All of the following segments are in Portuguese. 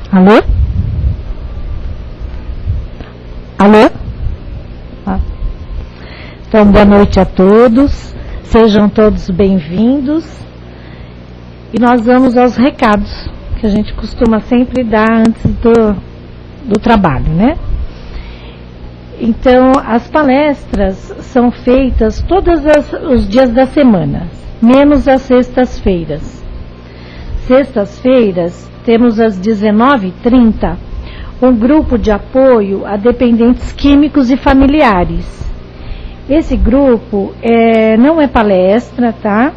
Alô? Alô? Então, boa noite a todos, sejam todos bem-vindos. E nós vamos aos recados, que a gente costuma sempre dar antes do trabalho, né? Então, as palestras são feitas todos os dias da semana, menos as sextas-feiras. Sextas-feiras, temos às 19h30, um grupo de apoio a dependentes químicos e familiares. Esse grupo não é palestra, tá?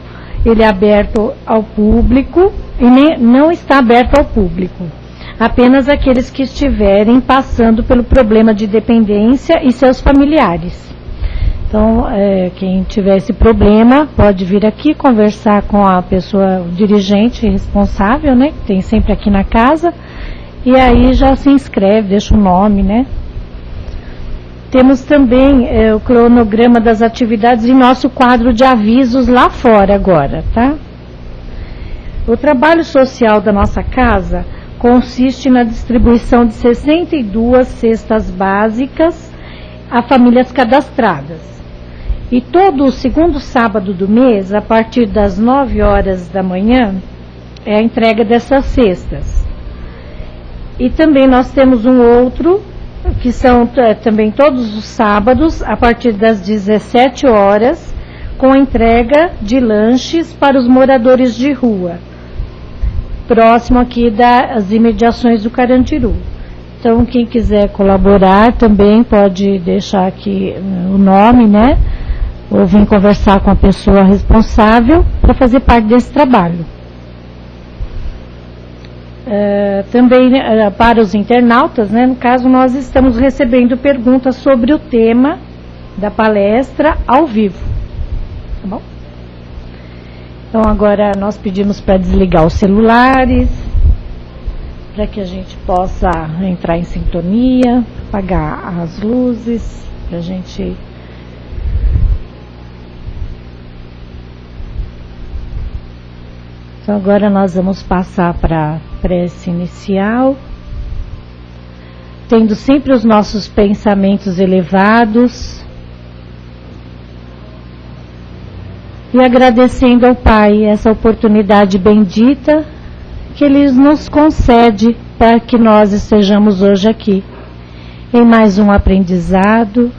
Ele é aberto ao público e não está aberto ao público. Apenas aqueles que estiverem passando pelo problema de dependência e seus familiares. Então, quem tiver esse problema pode vir aqui conversar com a pessoa, o dirigente responsável, né? Que tem sempre aqui na casa. E aí já se inscreve, deixa o nome, né? Temos também o cronograma das atividades em nosso quadro de avisos lá fora agora, tá? O trabalho social da nossa casa consiste na distribuição de 62 cestas básicas a famílias cadastradas. E todo o segundo sábado do mês, a partir das 9 horas da manhã, é a entrega dessas cestas. E também nós temos um outro, que são também todos os sábados, a partir das 17 horas, com a entrega de lanches para os moradores de rua, próximo aqui das imediações do Carandiru. Então, quem quiser colaborar também pode deixar aqui o nome, né? Ou vir conversar com a pessoa responsável para fazer parte desse trabalho. Também para os internautas, né? No caso, nós estamos recebendo perguntas sobre o tema da palestra ao vivo. Tá bom? Então, agora nós pedimos para desligar os celulares, para que a gente possa entrar em sintonia, apagar as luzes, para a gente... Então, agora nós vamos passar para a prece inicial, tendo sempre os nossos pensamentos elevados e agradecendo ao Pai essa oportunidade bendita que Ele nos concede para que nós estejamos hoje aqui, em mais um aprendizado,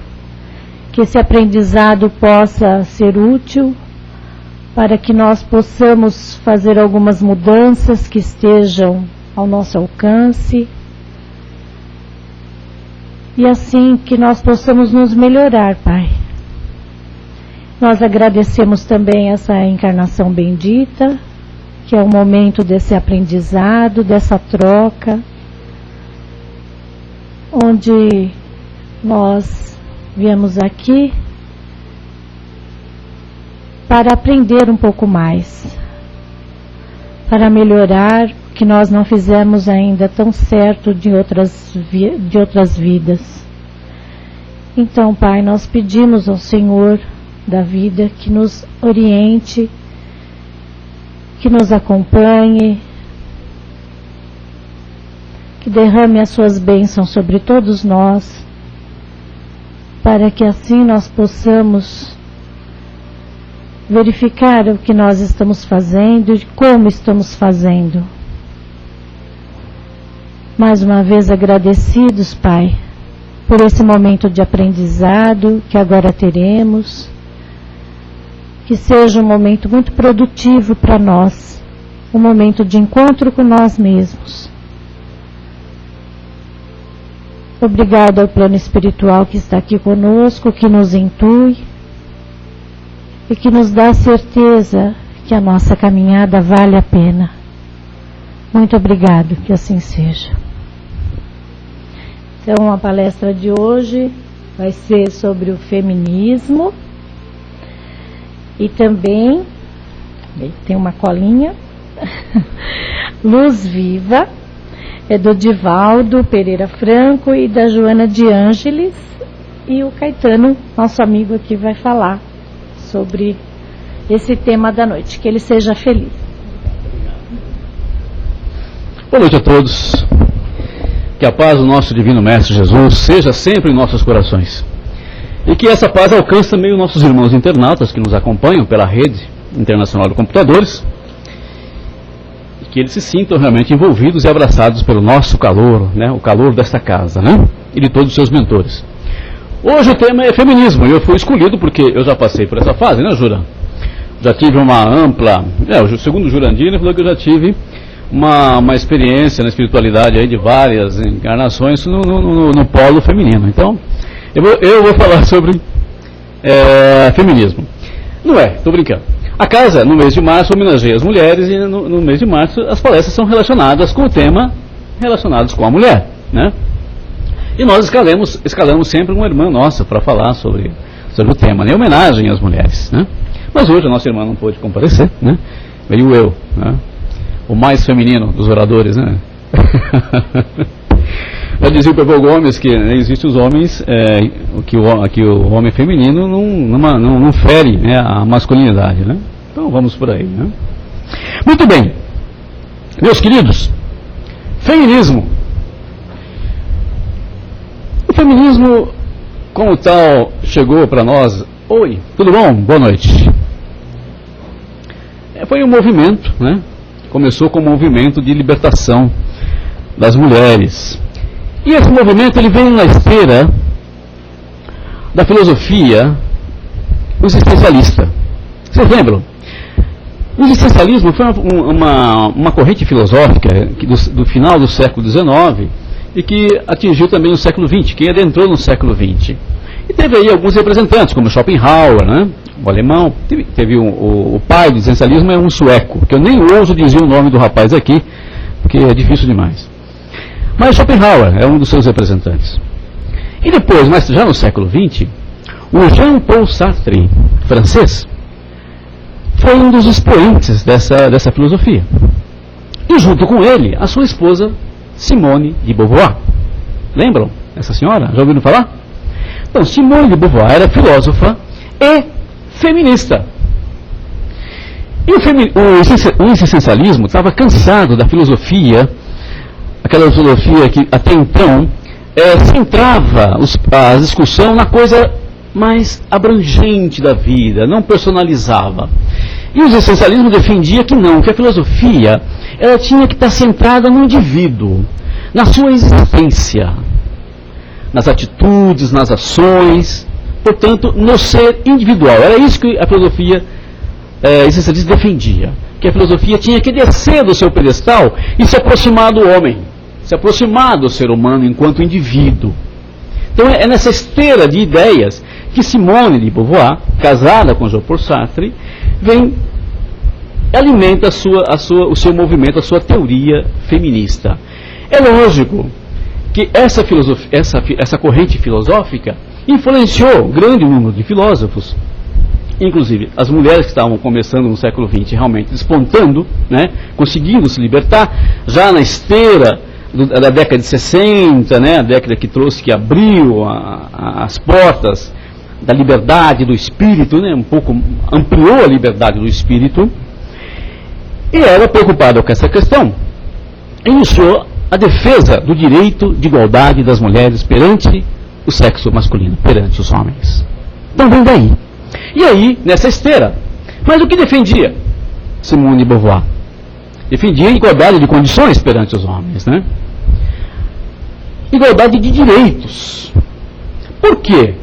que esse aprendizado possa ser útil para que nós possamos fazer algumas mudanças que estejam ao nosso alcance e assim que nós possamos nos melhorar, Pai. Nós agradecemos também essa encarnação bendita, que é o momento desse aprendizado, dessa troca, onde nós viemos aqui para aprender um pouco mais, para melhorar o que nós não fizemos ainda tão certo de outras vidas. Então, Pai, nós pedimos ao Senhor da vida que nos oriente, que nos acompanhe, que derrame as suas bênçãos sobre todos nós, para que assim nós possamos verificar o que nós estamos fazendo e como estamos fazendo. Mais uma vez agradecidos, Pai, por esse momento de aprendizado que agora teremos, que seja um momento muito produtivo para nós, um momento de encontro com nós mesmos. Obrigado ao plano espiritual que está aqui conosco, que nos intui, e que nos dá a certeza que a nossa caminhada vale a pena. Muito obrigado, que assim seja. Então, a palestra de hoje vai ser sobre o feminismo e também, tem uma colinha, Luz Viva, é do Divaldo Pereira Franco e da Joana de Ângeles, e o Caetano, nosso amigo aqui, vai falar sobre esse tema da noite. Que ele seja feliz. Boa noite a todos. Que a paz do nosso Divino Mestre Jesus seja sempre em nossos corações. E que essa paz alcance também os nossos irmãos internautas que nos acompanham pela rede internacional de computadores. E que eles se sintam realmente envolvidos e abraçados pelo nosso calor, né? O calor desta casa, né? E de todos os seus mentores. Hoje o tema é feminismo. E eu fui escolhido porque eu já passei por essa fase, né, Jura? Já tive uma ampla... segundo o Jurandir, ele falou que eu já tive uma experiência na espiritualidade aí de várias encarnações no polo feminino. Então, eu vou falar sobre feminismo. Não é, estou brincando. A casa, no mês de março, homenageia as mulheres e no mês de março as palestras são relacionadas com o tema relacionados com a mulher, né? E nós escalamos sempre uma irmã nossa para falar sobre o tema, né? Em homenagem às mulheres, né? Mas hoje a nossa irmã não pôde comparecer, né? Veio eu, né? O mais feminino dos oradores, né? Já dizia o Pepe Gomes que existem os homens, que o homem feminino não fere, né, a masculinidade, né? Então vamos por aí, né? Muito bem, meus queridos, feminismo. O feminismo, como tal, chegou para nós. Oi, tudo bom? Boa noite. Foi um movimento, né? Começou como um movimento de libertação das mulheres. E esse movimento ele vem na esteira da filosofia existencialista. Vocês lembram? O existencialismo foi uma corrente filosófica do final do século XIX e que atingiu também o século XX, que adentrou no século XX. E teve aí alguns representantes, como Schopenhauer, né? O alemão, teve o pai do existencialismo é um sueco, que eu nem ouso dizer o nome do rapaz aqui, porque é difícil demais. Mas Schopenhauer é um dos seus representantes. E depois, mas já no século XX, o Jean-Paul Sartre, francês, foi um dos expoentes dessa filosofia. E junto com ele, a sua esposa, Simone de Beauvoir. Lembram essa senhora? Já ouviram falar? Então, Simone de Beauvoir era filósofa e feminista. E o existencialismo estava cansado da filosofia, aquela filosofia que até então centrava a discussão na coisa mais abrangente da vida, não personalizava. E o existencialismo defendia que não, que a filosofia ela tinha que estar centrada no indivíduo, na sua existência, nas atitudes, nas ações, portanto, no ser individual. Era isso que a filosofia existencialista defendia, que a filosofia tinha que descer do seu pedestal e se aproximar do homem, se aproximar do ser humano enquanto indivíduo. Então é nessa esteira de ideias que Simone de Beauvoir, casada com Jean-Paul Sartre, alimenta o seu movimento, a sua teoria feminista. É lógico que essa corrente filosófica influenciou um grande número de filósofos, inclusive as mulheres que estavam começando no século XX, realmente despontando, né, conseguindo se libertar, já na esteira da década de 60, né, a década que abriu as portas da liberdade do espírito, né, um pouco ampliou a liberdade do espírito, e ela, preocupada com essa questão, iniciou a defesa do direito de igualdade das mulheres perante o sexo masculino, perante os homens. Então vem daí. E aí, nessa esteira, mas o que defendia Simone de Beauvoir? Defendia a igualdade de condições perante os homens, né? Igualdade de direitos. Por quê?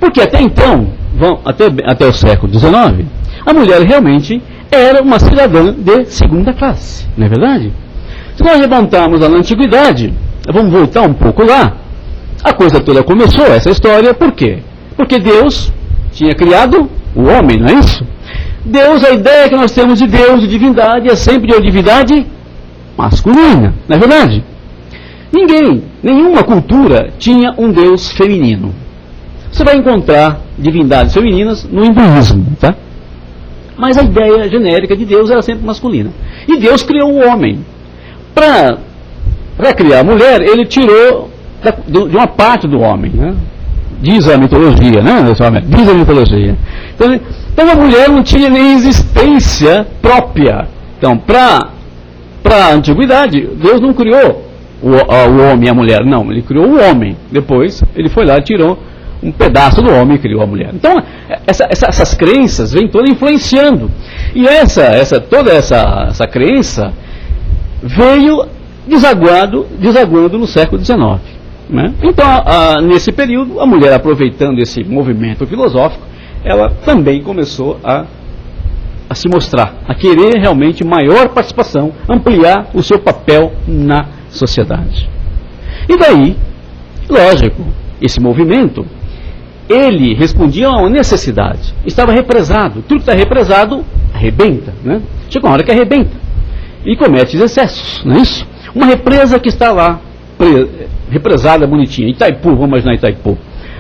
Porque até então, até o século XIX, a mulher realmente era uma cidadã de segunda classe, não é verdade? Se nós levantarmos lá na antiguidade, vamos voltar um pouco lá, a coisa toda começou, essa história, por quê? Porque Deus tinha criado o homem, não é isso? Deus, a ideia que nós temos de Deus, de divindade, é sempre de divindade masculina, não é verdade? Nenhuma cultura tinha um Deus feminino. Você vai encontrar divindades femininas no hinduísmo, tá? Mas a ideia genérica de Deus era sempre masculina. E Deus criou o homem. Para criar a mulher, ele tirou de uma parte do homem, né? Diz a mitologia, né? Diz a mitologia. Então a mulher não tinha nem existência própria. Então, para a antiguidade, Deus não criou o homem e a mulher. Não, ele criou o homem. Depois ele foi lá e tirou um pedaço do homem e criou a mulher. Então, essas crenças vêm todas influenciando. E toda essa crença veio desaguando no século XIX. Né? Então, nesse período, a mulher, aproveitando esse movimento filosófico, ela também começou a se mostrar, a querer realmente maior participação, ampliar o seu papel na sociedade. E daí, lógico, esse movimento, ele respondia a uma necessidade. Estava represado. Tudo que está represado, arrebenta. Né? Chega uma hora que arrebenta. E comete excessos, não é isso? Uma represa que está lá, represada, bonitinha. Itaipu, vamos imaginar Itaipu.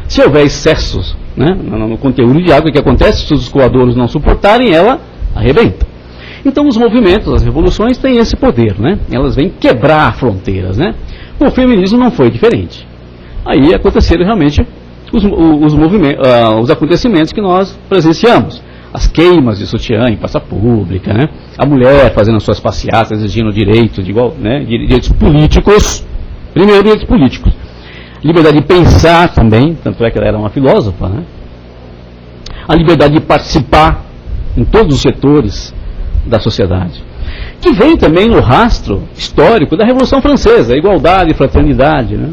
Se houver excessos, né, no conteúdo de água, o que acontece? Se os escoadouros não suportarem, ela arrebenta. Então os movimentos, as revoluções têm esse poder, né? Elas vêm quebrar fronteiras, né? O feminismo não foi diferente. Aí aconteceram realmente os acontecimentos que nós presenciamos. As queimas de sutiã em praça pública, né? A mulher fazendo as suas passeatas, exigindo direitos, direitos políticos. Primeiro, direitos políticos. Liberdade de pensar também, tanto é que ela era uma filósofa, né? A liberdade de participar em todos os setores da sociedade, que vem também no rastro histórico da Revolução Francesa, igualdade, fraternidade, né?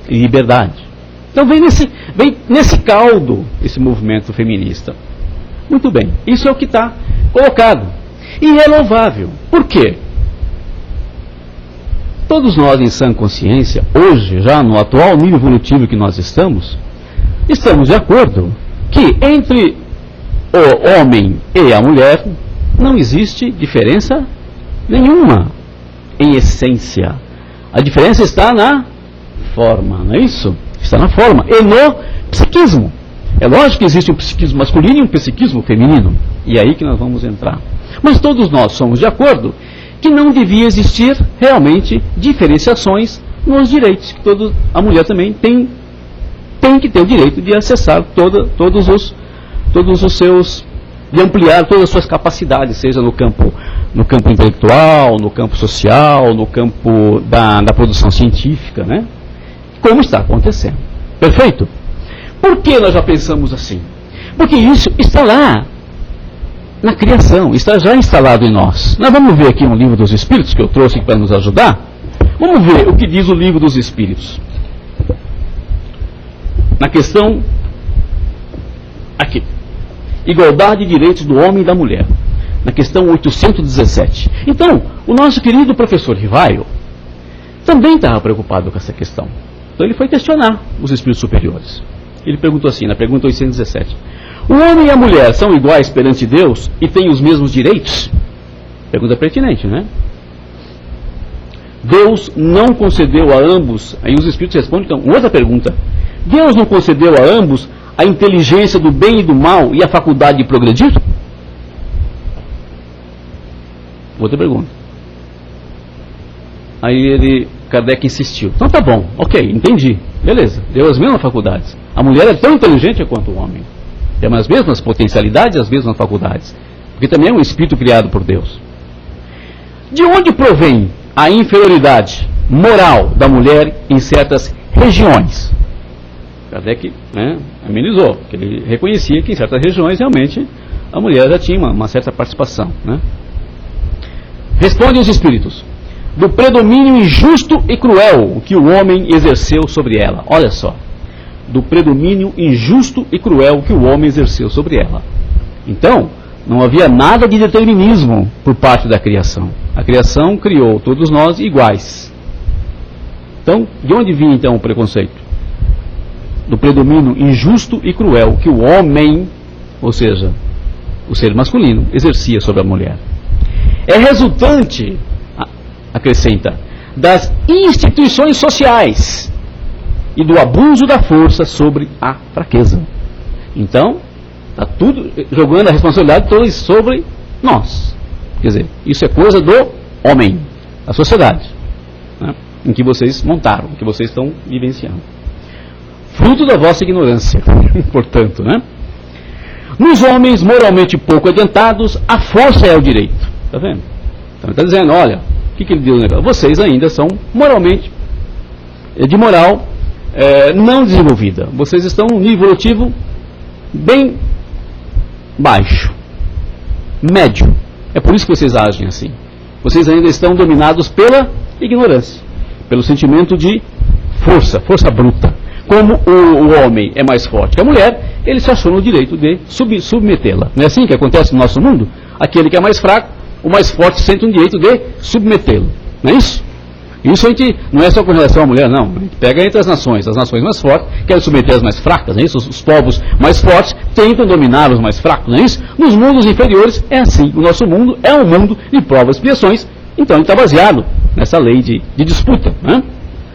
E liberdade. Então vem nesse caldo esse movimento feminista. Muito bem, isso é o que está colocado. E é louvável. Por quê? Todos nós em sã consciência, hoje, já no atual nível evolutivo que nós estamos de acordo que entre o homem e a mulher não existe diferença nenhuma em essência. A diferença está na forma, não é isso? Está na forma e no psiquismo. É lógico que existe um psiquismo masculino e um psiquismo feminino. E é aí que nós vamos entrar. Mas todos nós somos de acordo que não devia existir realmente diferenciações nos direitos. Que a mulher também tem que ter o direito de acessar todos os seus, de ampliar todas as suas capacidades, seja no campo intelectual, no campo social, no campo da produção científica, né? Como está acontecendo. Perfeito? Por que nós já pensamos assim? Porque isso está lá, na criação, está já instalado em nós. Nós vamos ver aqui um livro dos Espíritos, que eu trouxe para nos ajudar. Vamos ver o que diz o livro dos Espíritos. Na questão, aqui, igualdade de direitos do homem e da mulher. Na questão 817. Então, o nosso querido professor Rivaio também estava preocupado com essa questão. Então ele foi questionar os espíritos superiores. Ele perguntou assim, na pergunta 817. O homem e a mulher são iguais perante Deus e têm os mesmos direitos? Pergunta pertinente, né? Deus não concedeu a ambos, aí os espíritos respondem, então, outra pergunta. Deus não concedeu a ambos a inteligência do bem e do mal e a faculdade de progredir? Outra pergunta. Aí Kardec insistiu. Então tá bom, ok, entendi. Beleza, deu as mesmas faculdades. A mulher é tão inteligente quanto o homem. Tem as mesmas potencialidades, as mesmas faculdades. Porque também é um espírito criado por Deus. De onde provém a inferioridade moral da mulher em certas regiões? Kardec, né, amenizou, porque ele reconhecia que em certas regiões realmente a mulher já tinha uma certa participação, né? Respondem os espíritos: do predomínio injusto e cruel que o homem exerceu sobre ela. Olha só, do predomínio injusto e cruel que o homem exerceu sobre ela. Então, não havia nada de determinismo por parte da criação. A criação criou todos nós iguais. Então, de onde vinha então o preconceito? Do predomínio injusto e cruel que o homem, ou seja, o ser masculino, exercia sobre a mulher. É resultante, acrescenta, das instituições sociais e do abuso da força sobre a fraqueza. Então, está tudo jogando a responsabilidade toda sobre nós. Quer dizer, isso é coisa do homem, da sociedade, né, em que vocês montaram, em que vocês estão vivenciando. Fruto da vossa ignorância, portanto, né? Nos homens moralmente pouco adiantados, a força é o direito. Está vendo? Então ele está dizendo, olha, O que ele diz no negócio? Vocês ainda são moralmente, de moral não desenvolvida. Vocês estão num nível evolutivo bem baixo, médio. É por isso que vocês agem assim. Vocês ainda estão dominados pela ignorância, pelo sentimento de força bruta. Como o homem é mais forte que a mulher, ele se achou no direito de submetê-la. Não é assim que acontece no nosso mundo? Aquele que é mais fraco, o mais forte sente um direito de submetê-lo. Não é isso? Isso a gente não é só com relação à mulher, não. A gente pega entre as nações mais fortes querem submeter as mais fracas, não é isso? Os povos mais fortes tentam dominar os mais fracos, não é isso? Nos mundos inferiores é assim. O nosso mundo é um mundo de provas e expiações, então ele está baseado nessa lei de disputa. Né?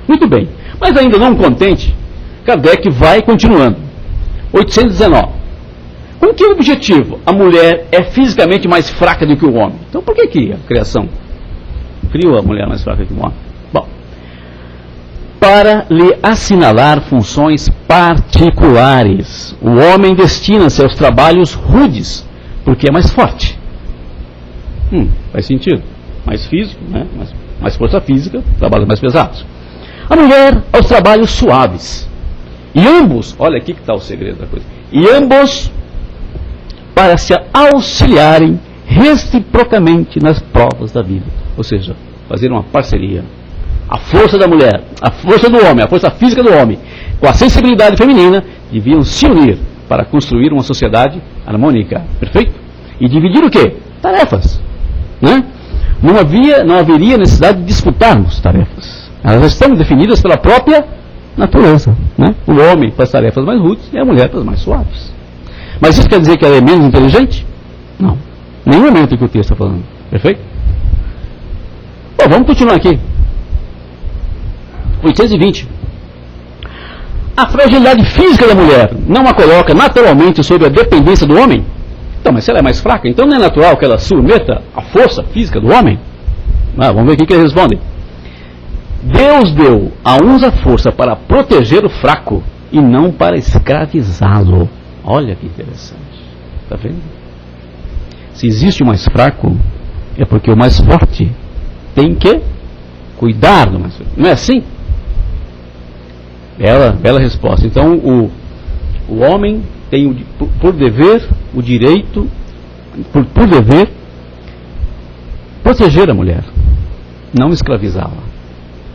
Muito bem. Mas ainda não contente, Kardec vai continuando. 819. Com que objetivo a mulher é fisicamente mais fraca do que o homem? Então por que a criação criou a mulher mais fraca do que o homem? Bom, para lhe assinalar funções particulares. O homem destina-se aos trabalhos rudes, porque é mais forte. Faz sentido. Mais físico, né? mais força física, trabalhos mais pesados. A mulher aos trabalhos suaves. E ambos, olha aqui que está o segredo da coisa, e ambos para se auxiliarem reciprocamente nas provas da vida. Ou seja, fazer uma parceria. A força da mulher, a força do homem, a força física do homem, com a sensibilidade feminina, deviam se unir para construir uma sociedade harmônica. Perfeito? E dividir o quê? Tarefas. Né? Não haveria necessidade de disputarmos tarefas. Elas estão definidas pela própria natureza. Né? O homem para as tarefas mais rudes e a mulher para as mais suaves. Mas isso quer dizer que ela é menos inteligente? Não. Nenhum momento que o texto está falando. Perfeito? Bom, vamos continuar aqui. 820. A fragilidade física da mulher não a coloca naturalmente sob a dependência do homem? Então, mas se ela é mais fraca, então não é natural que ela submeta a força física do homem? Vamos ver o que ele responde. Deus deu a uns a força para proteger o fraco e não para escravizá-lo. Olha que interessante. Está vendo? Se existe o mais fraco, é porque o mais forte tem que cuidar do mais fraco. Não é assim? Bela resposta. Então, o homem tem por dever o direito, por dever, proteger a mulher, não escravizá-la.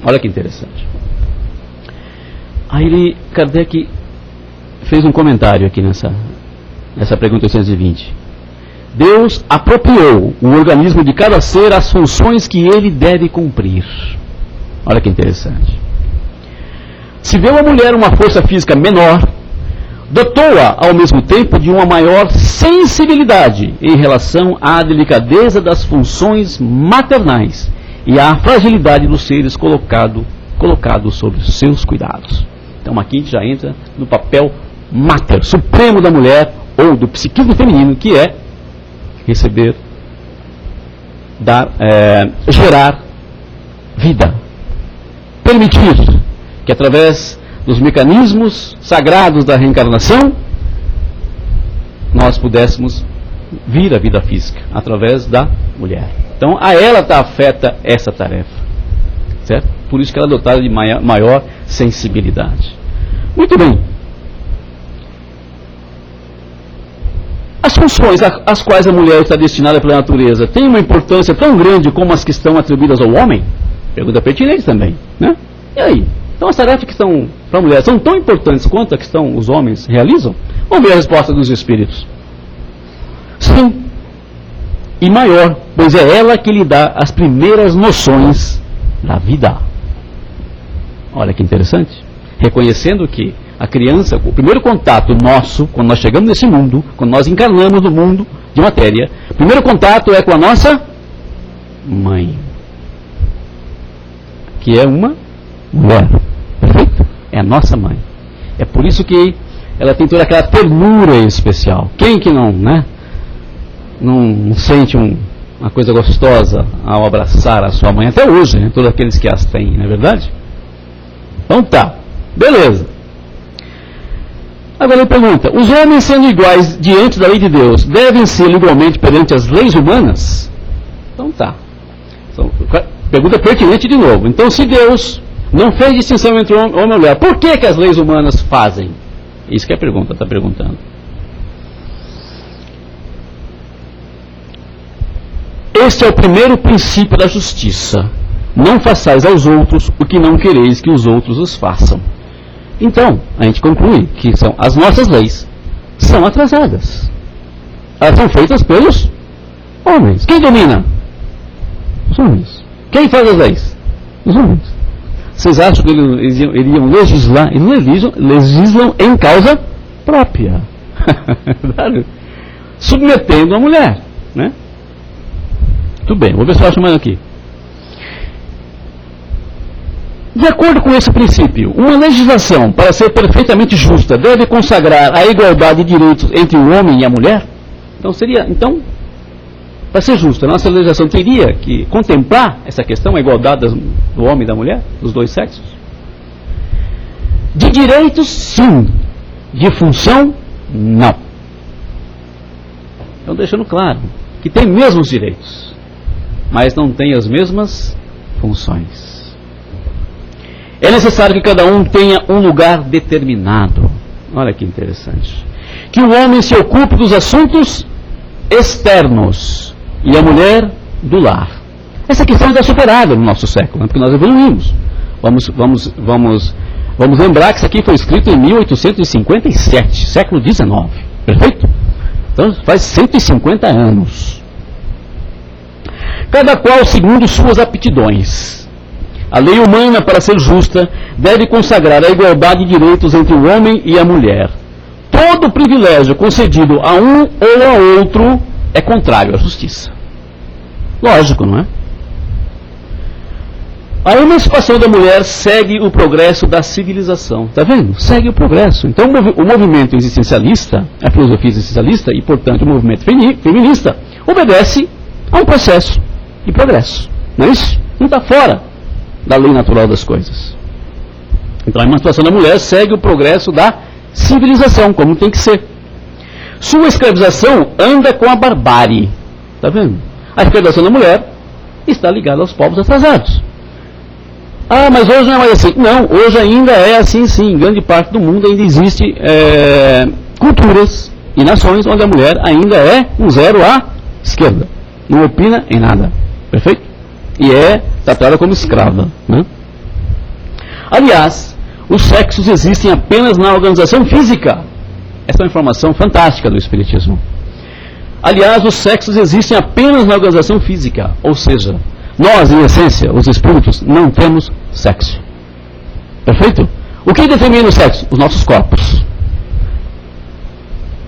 Olha que interessante. Aí Kardec fez um comentário aqui nessa pergunta 820. Deus apropriou o organismo de cada ser às funções que ele deve cumprir. Olha que interessante. Se deu à mulher uma força física menor, dotou-a ao mesmo tempo de uma maior sensibilidade em relação à delicadeza das funções maternais e à fragilidade dos seres colocados sob os seus cuidados. Então aqui a gente já entra no papel mater, supremo da mulher, ou do psiquismo feminino, que é receber, gerar vida, permitir que através dos mecanismos sagrados da reencarnação nós pudéssemos vir a vida física através da mulher. Então a ela está afeta essa tarefa, certo? Por isso que ela é dotada de maior sensibilidade. Muito bem. As funções às quais a mulher está destinada pela natureza têm uma importância tão grande como as que estão atribuídas ao homem? Pergunta pertinente também, né? E aí? Então as tarefas que estão para a mulher são tão importantes quanto as que os homens realizam? Vamos ver a resposta dos espíritos. Sim, e maior, pois é ela que lhe dá as primeiras noções da vida. Olha que interessante. Reconhecendo que a criança, o primeiro contato nosso, quando nós chegamos nesse mundo, quando nós encarnamos no mundo de matéria, o primeiro contato é com a nossa mãe, que é uma mulher. Perfeito? É a nossa mãe. É por isso que ela tem toda aquela ternura especial. Quem que não, né? Não sente uma coisa gostosa ao abraçar a sua mãe, até hoje, né? Todos aqueles que as têm, não é verdade? Então tá, beleza. Agora ele pergunta, os homens sendo iguais diante da lei de Deus, devem ser igualmente perante as leis humanas? Então tá. Pergunta pertinente de novo. Então, se Deus não fez distinção entre homem e mulher, por que as leis humanas fazem? Isso que a pergunta está perguntando. Este é o primeiro princípio da justiça. Não façais aos outros o que não quereis que os outros os façam. Então, a gente conclui que as nossas leis são atrasadas. Elas são feitas pelos homens. Quem domina? Os homens. Quem faz as leis? Os homens. Vocês acham que eles iriam legislar? Eles legislam em causa própria. Submetendo a mulher, né? Tudo bem, vou ver se eu acho mais aqui. De acordo com esse princípio, uma legislação, para ser perfeitamente justa, deve consagrar a igualdade de direitos entre o homem e a mulher? Então, para ser justa, a nossa legislação teria que contemplar essa questão, a igualdade do homem e da mulher, dos dois sexos? De direitos, sim. De função, não. Então, deixando claro que tem mesmos direitos, mas não tem as mesmas funções. É necessário que cada um tenha um lugar determinado. Olha que interessante. Que o homem se ocupe dos assuntos externos e a mulher do lar. Essa questão está superada no nosso século, né? Porque nós evoluímos. Vamos lembrar que isso aqui foi escrito em 1857, século XIX. Perfeito? Então faz 150 anos. Cada qual segundo suas aptidões. A lei humana, para ser justa, deve consagrar a igualdade de direitos entre o homem e a mulher. Todo privilégio concedido a um ou a outro é contrário à justiça. Lógico, não é? A emancipação da mulher segue o progresso da civilização. Está vendo? Segue o progresso. Então, o movimento existencialista, a filosofia existencialista e, portanto, o movimento feminista, obedece a um processo de progresso. Não é isso? Não está fora da lei natural das coisas. Então a emancipação da mulher segue o progresso da civilização, como tem que ser. Sua escravização anda com a barbárie. Está vendo? A escravização da mulher está ligada aos povos atrasados. Ah, mas hoje não é mais assim. Não, hoje ainda é assim sim. Em grande parte do mundo ainda existe culturas e nações onde a mulher ainda é um zero à esquerda. Não opina em nada. Perfeito? E é tratada como escrava, né? Aliás, os sexos existem apenas na organização física. Essa é uma informação fantástica do Espiritismo. Aliás, os sexos existem apenas na organização física. Ou seja, nós, em essência, os espíritos, não temos sexo. Perfeito? O que determina o sexo? Os nossos corpos.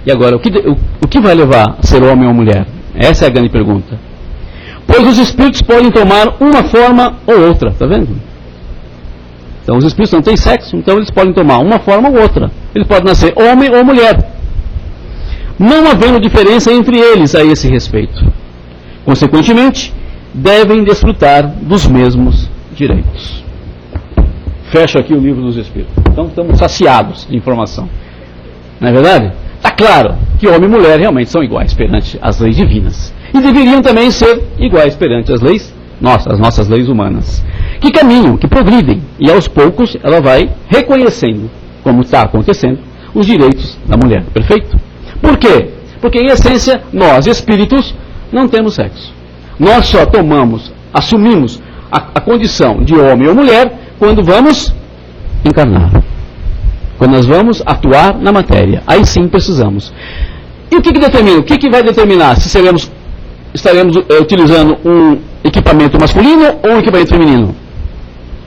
E agora, o que vai levar a ser homem ou mulher? Essa é a grande pergunta. Pois os espíritos podem tomar uma forma ou outra, está vendo? Então os espíritos não têm sexo, então eles podem tomar uma forma ou outra. Eles podem nascer homem ou mulher. Não havendo diferença entre eles a esse respeito. Consequentemente, devem desfrutar dos mesmos direitos. Fecho aqui o livro dos espíritos. Então estamos saciados de informação. Não é verdade? Está claro que homem e mulher realmente são iguais perante as leis divinas. E deveriam também ser iguais perante as leis, as nossas leis humanas. Que caminham, que progridem, e aos poucos ela vai reconhecendo, como está acontecendo, os direitos da mulher. Perfeito? Por quê? Porque em essência, nós, espíritos, não temos sexo. Nós só assumimos a condição de homem ou mulher quando vamos encarnar. Quando nós vamos atuar na matéria. Aí sim precisamos. E o que determina? O que vai determinar se estaremos utilizando um equipamento masculino ou um equipamento feminino?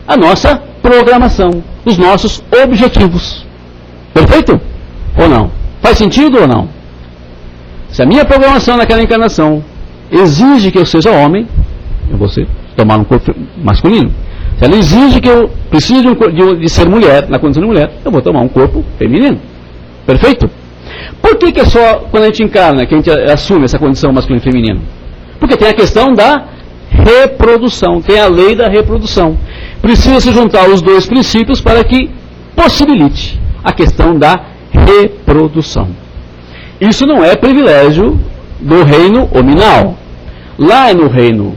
A nossa programação, os nossos objetivos. Perfeito? Ou não? Faz sentido ou não? Se a minha programação naquela encarnação exige que eu seja homem, eu vou tomar um corpo masculino. Se ela exige que eu precise de ser mulher, na condição de mulher, eu vou tomar um corpo feminino. Perfeito? Por que é só quando a gente encarna que a gente assume essa condição masculino e feminino? Porque tem a questão da reprodução, tem a lei da reprodução. Precisa se juntar os dois princípios para que possibilite a questão da reprodução. Isso não é privilégio do reino hominal. Lá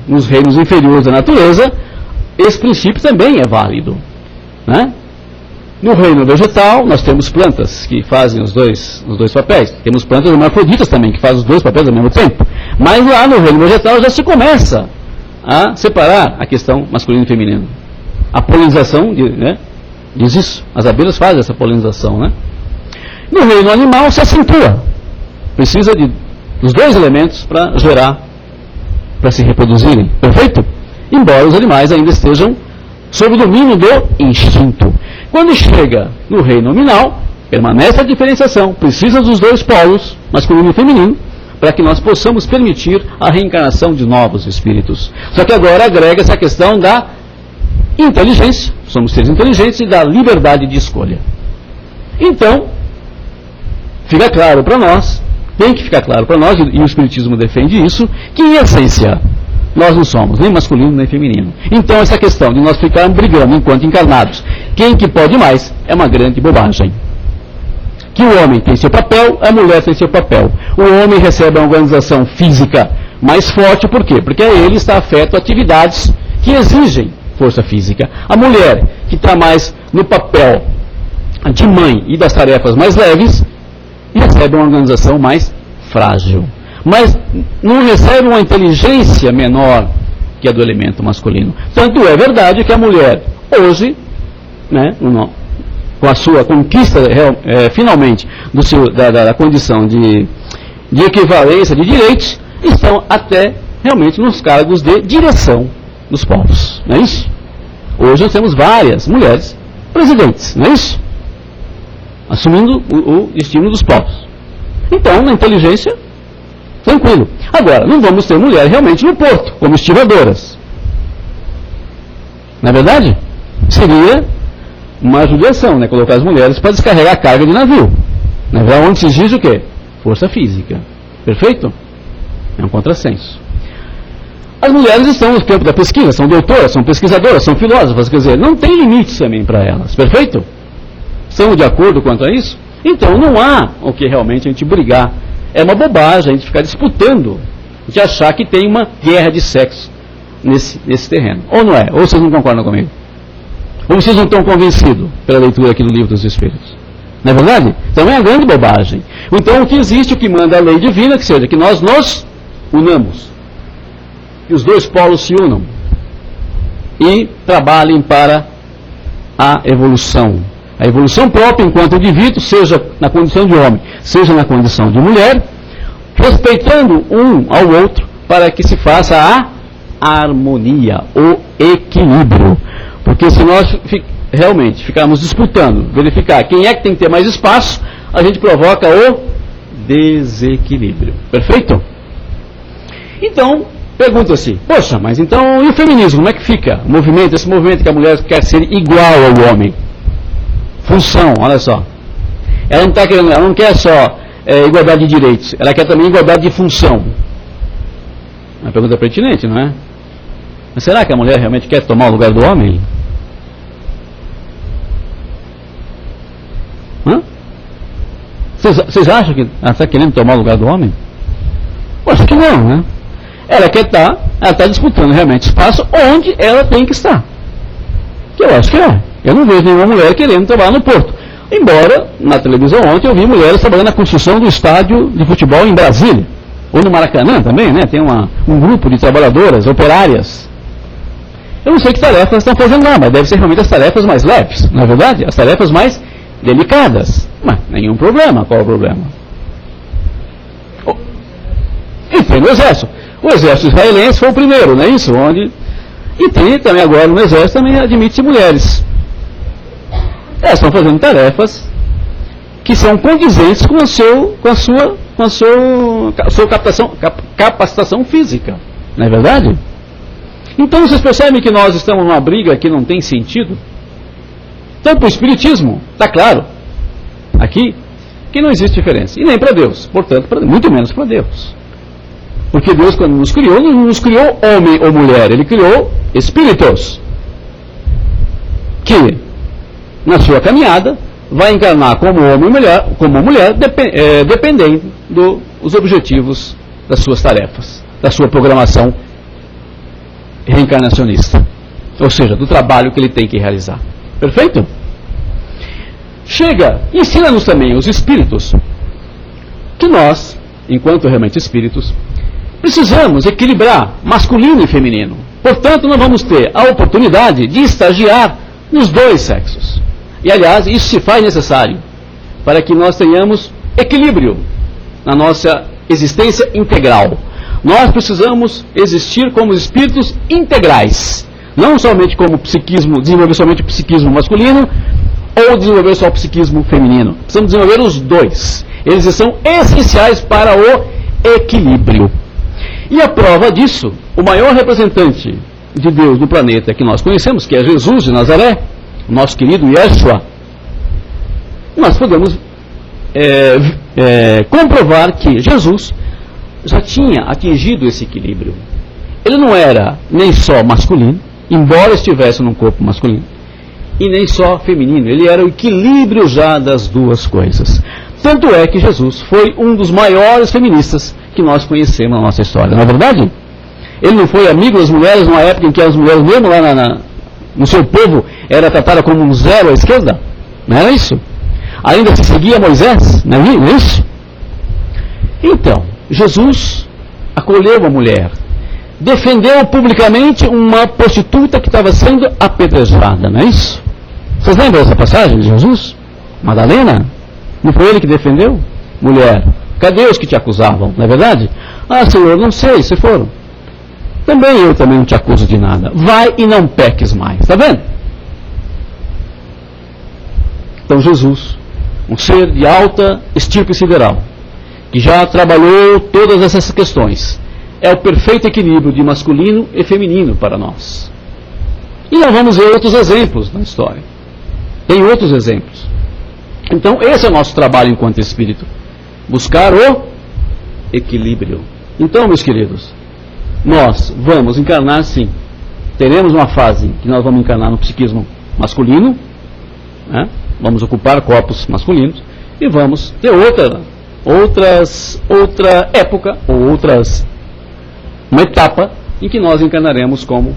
nos reinos inferiores da natureza, esse princípio também é válido, né? No reino vegetal, nós temos plantas que fazem os dois papéis. Temos plantas hermafroditas também, que fazem os dois papéis ao mesmo tempo. Mas lá no reino vegetal já se começa a separar a questão masculino e feminino. A polinização, né, diz isso. As abelhas fazem essa polinização, né? No reino animal se acentua. Precisa dos dois elementos para gerar, para se reproduzirem. Perfeito? Embora os animais ainda estejam sob o domínio do instinto. Quando chega no reino nominal, permanece a diferenciação, precisa dos dois polos, masculino e feminino, para que nós possamos permitir a reencarnação de novos espíritos. Só que agora agrega-se a questão da inteligência, somos seres inteligentes, e da liberdade de escolha. Então, fica claro para nós, tem que ficar claro para nós, e o Espiritismo defende isso, que em essência, nós não somos nem masculino nem feminino. Então essa questão de nós ficarmos brigando enquanto encarnados, quem que pode mais, é uma grande bobagem. Que o homem tem seu papel, a mulher tem seu papel. O homem recebe uma organização física mais forte, por quê? Porque a ele está afeto a atividades que exigem força física. A mulher, que está mais no papel de mãe e das tarefas mais leves, recebe uma organização mais frágil. Mas não recebe uma inteligência menor que a do elemento masculino. Tanto é verdade que a mulher, hoje, né, com a sua conquista finalmente da condição de equivalência de direitos, estão até realmente nos cargos de direção dos povos. Não é isso? Hoje nós temos várias mulheres presidentes, não é isso? Assumindo o destino dos povos. Então, na inteligência, tranquilo. Agora, não vamos ter mulher realmente no porto, como estivadoras. Não é verdade? Seria uma judiação, né? Colocar as mulheres para descarregar a carga de navio. Né? Onde se exige o quê? Força física. Perfeito? É um contrassenso. As mulheres estão no campo da pesquisa, são doutoras, são pesquisadoras, são filósofas, quer dizer, não tem limites também para elas. Perfeito? Estão de acordo quanto a isso? Então, não há o que realmente a gente brigar. É uma bobagem a gente ficar disputando, de achar que tem uma guerra de sexo nesse terreno. Ou não é? Ou vocês não concordam comigo? Ou vocês não estão convencidos pela leitura aqui do Livro dos Espíritos? Não é verdade? Então é uma grande bobagem. Então o que existe, o que manda a lei divina, que seja que nós nos unamos, que os dois polos se unam e trabalhem para a evolução. A evolução própria enquanto indivíduo, seja na condição de homem, seja na condição de mulher, respeitando um ao outro para que se faça a harmonia, o equilíbrio. Porque se nós realmente ficarmos disputando, verificar quem é que tem que ter mais espaço, a gente provoca o desequilíbrio. Perfeito? Então, pergunta-se, poxa, mas então e o feminismo, como é que fica? O movimento, esse movimento que a mulher quer ser igual ao homem. Função, olha só. Ela não está querendo, ela não quer só igualdade de direitos, ela quer também igualdade de função. Uma pergunta pertinente, não é? Mas será que a mulher realmente quer tomar o lugar do homem? Vocês acham que ela está querendo tomar o lugar do homem? Eu acho que não, né? Ela está disputando realmente espaço onde ela tem que estar. Que eu acho que é. Eu não vejo nenhuma mulher querendo trabalhar no porto. Embora, na televisão ontem, eu vi mulheres trabalhando na construção do estádio de futebol em Brasília. Ou no Maracanã também, né? Tem um grupo de trabalhadoras, operárias. Eu não sei que tarefas estão fazendo lá, mas deve ser realmente as tarefas mais leves, não é verdade? As tarefas mais delicadas. Mas nenhum problema. Qual é o problema? E tem no exército. O exército israelense foi o primeiro, não é isso? E tem também agora no exército também admite-se mulheres. Elas estão fazendo tarefas que são condizentes com a sua capacitação física. Não é verdade? Então vocês percebem que nós estamos numa briga que não tem sentido? Então para o Espiritismo, está claro, aqui, que não existe diferença. E nem para Deus, portanto, muito menos para Deus. Porque Deus, quando nos criou, não nos criou homem ou mulher, Ele criou espíritos que, na sua caminhada, vai encarnar como homem ou mulher, dependendo dos objetivos das suas tarefas, da sua programação reencarnacionista. ou seja, do trabalho que ele tem que realizar. Perfeito? Chega, ensina-nos também os espíritos que nós, enquanto realmente espíritos, precisamos equilibrar masculino e feminino. Portanto, nós vamos ter a oportunidade de estagiar nos dois sexos. E, aliás, isso se faz necessário para que nós tenhamos equilíbrio na nossa existência integral. Nós precisamos existir como espíritos integrais, não somente como psiquismo, desenvolver somente o psiquismo masculino ou desenvolver só o psiquismo feminino. Precisamos desenvolver os dois. Eles são essenciais para o equilíbrio. E a prova disso, o maior representante de Deus no planeta que nós conhecemos, que é Jesus de Nazaré, o nosso querido Yeshua, nós podemos comprovar que Jesus já tinha atingido esse equilíbrio. Ele não era nem só masculino, embora estivesse num corpo masculino, e nem só feminino. Ele era o equilíbrio já das duas coisas. Tanto é que Jesus foi um dos maiores feministas que nós conhecemos na nossa história. Não é verdade? Ele não foi amigo das mulheres numa época em que as mulheres, mesmo lá no seu povo, era tratada como um zero à esquerda? Não era isso? Ainda se seguia Moisés? Não é isso? Então, Jesus acolheu uma mulher, defendeu publicamente uma prostituta que estava sendo apedrejada, não é isso? Vocês lembram dessa passagem de Jesus? Madalena? Não foi ele que defendeu? Mulher, cadê os que te acusavam? Não é verdade? Ah, Senhor, não sei, se foram. Eu também não te acuso de nada. Vai e não peques mais. Está vendo? Então Jesus, um ser de alta estirpe sideral, que já trabalhou todas essas questões, é o perfeito equilíbrio de masculino e feminino para nós. E nós vamos ver outros exemplos na história. Tem outros exemplos. Então esse é o nosso trabalho enquanto espírito. Buscar o equilíbrio. Então, meus queridos, nós vamos encarnar sim. Teremos uma fase que nós vamos encarnar no psiquismo masculino, né? Vamos ocupar corpos masculinos, e vamos ter outra época, ou uma etapa em que nós encarnaremos como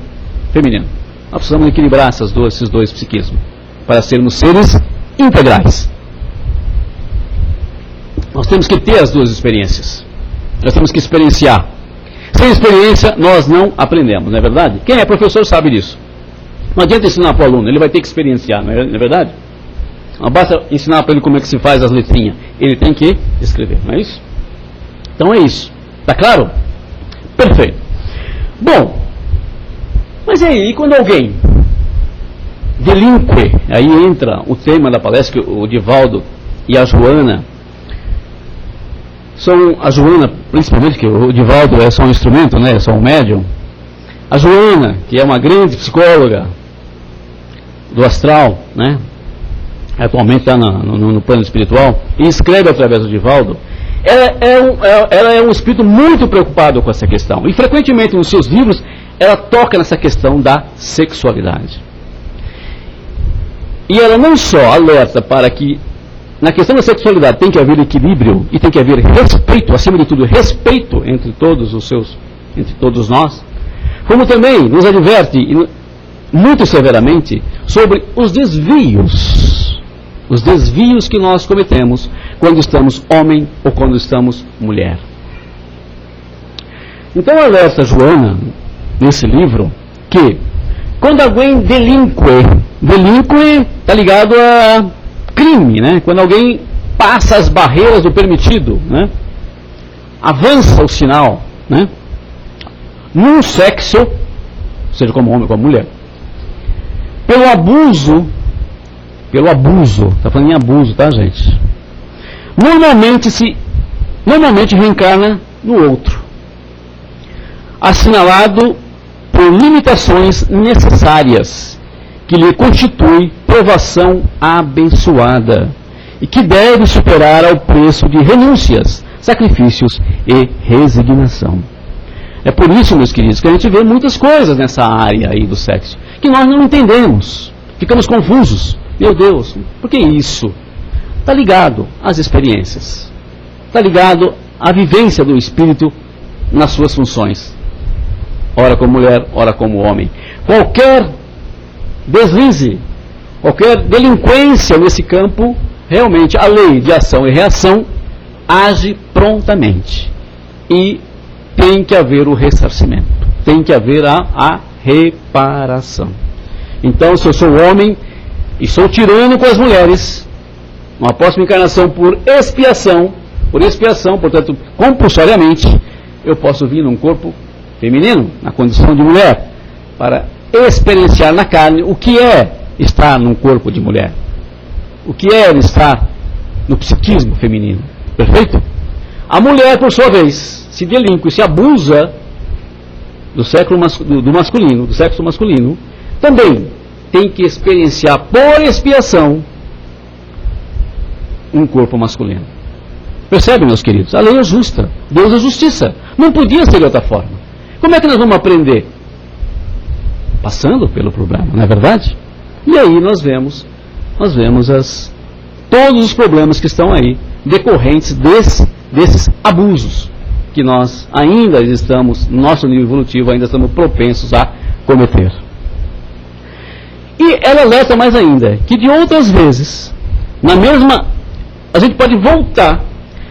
feminino. Nós precisamos equilibrar esses dois psiquismos para sermos seres integrais. Nós temos que ter as duas experiências. Nós temos que experienciar. Sem experiência, nós não aprendemos, não é verdade? Quem é professor sabe disso. Não adianta ensinar para o aluno, ele vai ter que experienciar, não é verdade? Não basta ensinar para ele como é que se faz as letrinhas. Ele tem que escrever, não é isso? Então é isso. Está claro? Perfeito. Bom, mas aí, quando alguém delinque, aí entra o tema da palestra, que o Divaldo e a Joana, a Joana, principalmente, que o Divaldo é só um instrumento, né, é só um médium. A Joana, que é uma grande psicóloga do astral, né, atualmente está no plano espiritual, e escreve através do Divaldo, ela é um espírito muito preocupado com essa questão. E frequentemente nos seus livros, ela toca nessa questão da sexualidade. E ela não só alerta para que na questão da sexualidade tem que haver equilíbrio e tem que haver respeito, acima de tudo, respeito entre todos nós, como também nos adverte muito severamente sobre os desvios que nós cometemos quando estamos homem ou quando estamos mulher. Então alerta Joana, nesse livro, que quando alguém delinque está ligado a crime, né? Quando alguém passa as barreiras do permitido, né? Avança o sinal, né? Num sexo, seja como homem ou como mulher, pelo abuso, está falando em abuso, tá, gente? Normalmente reencarna no outro, assinalado por limitações necessárias, que lhe constitui provação abençoada e que deve superar ao preço de renúncias, sacrifícios e resignação. É por isso, meus queridos, que a gente vê muitas coisas nessa área aí do sexo que nós não entendemos, ficamos confusos. Meu Deus, por que isso? Está ligado às experiências, está ligado à vivência do espírito nas suas funções, ora como mulher, ora como homem. Qualquer deslize, qualquer delinquência nesse campo, realmente a lei de ação e reação age prontamente. E tem que haver o ressarcimento, tem que haver a reparação. Então, se eu sou homem e sou tirano com as mulheres, uma próxima encarnação por expiação, portanto, compulsoriamente, eu posso vir num corpo feminino, na condição de mulher, para experienciar na carne o que é estar num corpo de mulher, o que é estar no psiquismo feminino. Perfeito? A mulher, por sua vez, se delinque, se abusa do sexo masculino, também tem que experienciar por expiação um corpo masculino. Percebe, meus queridos? A lei é justa, Deus é justiça. Não podia ser de outra forma. Como é que nós vamos aprender? Passando pelo problema, não é verdade? E aí nós vemos todos os problemas que estão aí, decorrentes desses abusos, que nós ainda estamos, no nosso nível evolutivo, ainda estamos propensos a cometer. E ela alerta mais ainda, que de outras vezes, a gente pode voltar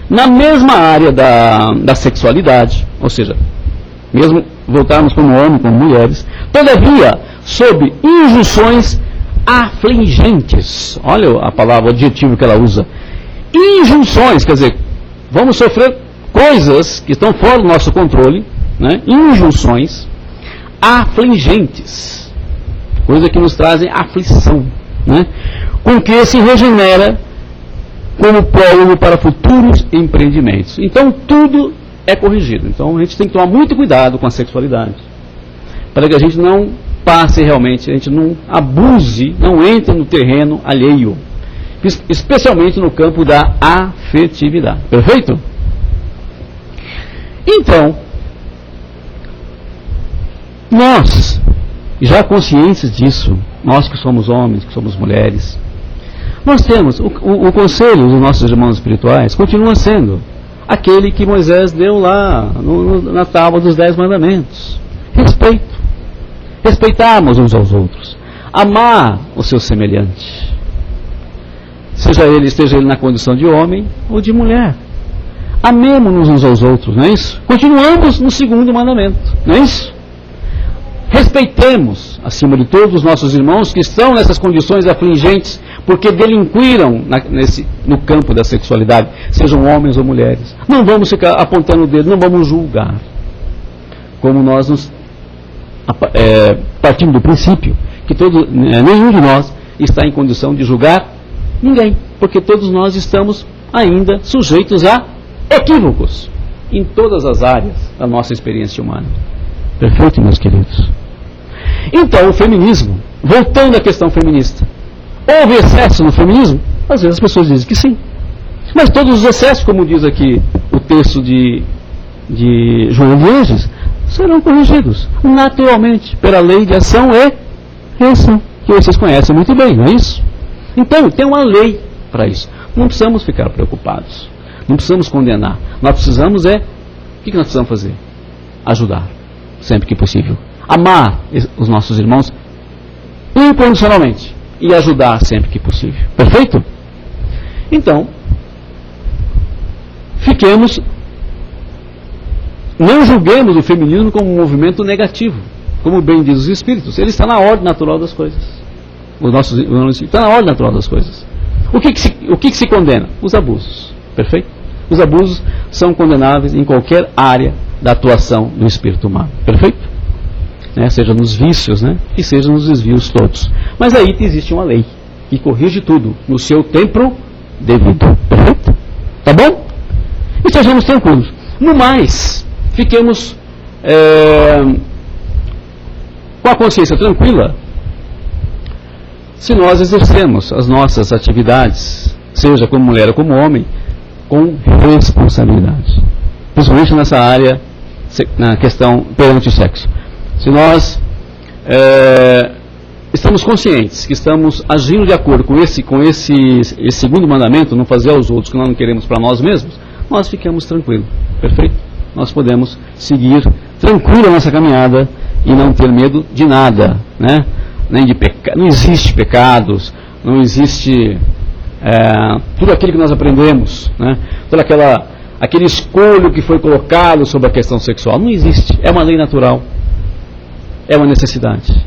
na mesma área da sexualidade, ou seja, mesmo voltarmos como homem, como mulheres, todavia, sob injunções afligentes. Olha a palavra, o adjetivo que ela usa. Injunções, quer dizer, vamos sofrer coisas que estão fora do nosso controle, né? Injunções afligentes, coisas que nos trazem aflição, né? Com que se regenera como prólogo para futuros empreendimentos. Então tudo é corrigido. Então a gente tem que tomar muito cuidado com a sexualidade, para que a gente não passe realmente, a gente não abuse, não entre no terreno alheio, especialmente no campo da afetividade. Perfeito? Então, nós, já conscientes disso, nós que somos homens, que somos mulheres, nós temos, o conselho dos nossos irmãos espirituais continua sendo aquele que Moisés deu lá na tábua dos 10 mandamentos. Respeito. Respeitarmos uns aos outros. Amar o seu semelhante. Esteja ele na condição de homem ou de mulher. Amemos-nos uns aos outros, não é isso? Continuamos no segundo mandamento, não é isso? Respeitemos, acima de todos, os nossos irmãos que estão nessas condições afligentes, porque delinquiram no campo da sexualidade, sejam homens ou mulheres. Não vamos ficar apontando o dedo, não vamos julgar. Como nós partimos do princípio que nenhum de nós está em condição de julgar ninguém, porque todos nós estamos ainda sujeitos a equívocos em todas as áreas da nossa experiência humana. Perfeito, meus queridos? Então, o feminismo, voltando à questão feminista, houve excesso no feminismo? Às vezes as pessoas dizem que sim. Mas todos os excessos, como diz aqui o texto de João de Anjos, serão corrigidos naturalmente pela lei de ação e reação, que vocês conhecem muito bem, não é isso? Então, tem uma lei para isso. Não precisamos ficar preocupados. Não precisamos condenar. Nós precisamos o que nós precisamos fazer? Ajudar, sempre que possível. Amar os nossos irmãos incondicionalmente e ajudar sempre que possível. Perfeito? Então, não julguemos o feminismo como um movimento negativo, como bem diz os Espíritos. Ele está na ordem natural das coisas. Está na ordem natural das coisas. O que se condena? Os abusos. Perfeito? Os abusos são condenáveis em qualquer área da atuação do espírito humano. Perfeito? Seja nos vícios, e seja nos desvios todos. Mas aí existe uma lei que corrige tudo no seu tempo devido. Perfeito? Tá bom? E sejamos tranquilos. No mais, fiquemos com a consciência tranquila se nós exercemos as nossas atividades, seja como mulher ou como homem, com responsabilidade. Principalmente nessa área, na questão perante o sexo. Se nós estamos conscientes que estamos agindo de acordo com esse segundo mandamento, não fazer aos outros o que nós não queremos para nós mesmos, nós ficamos tranquilos. Perfeito? Nós podemos seguir tranquilo a nossa caminhada e não ter medo de nada, nem de pecado, não existe pecados, não existe tudo aquilo que nós aprendemos, né? Todo aquele escolho que foi colocado sobre a questão sexual, não existe, é uma lei natural, é uma necessidade,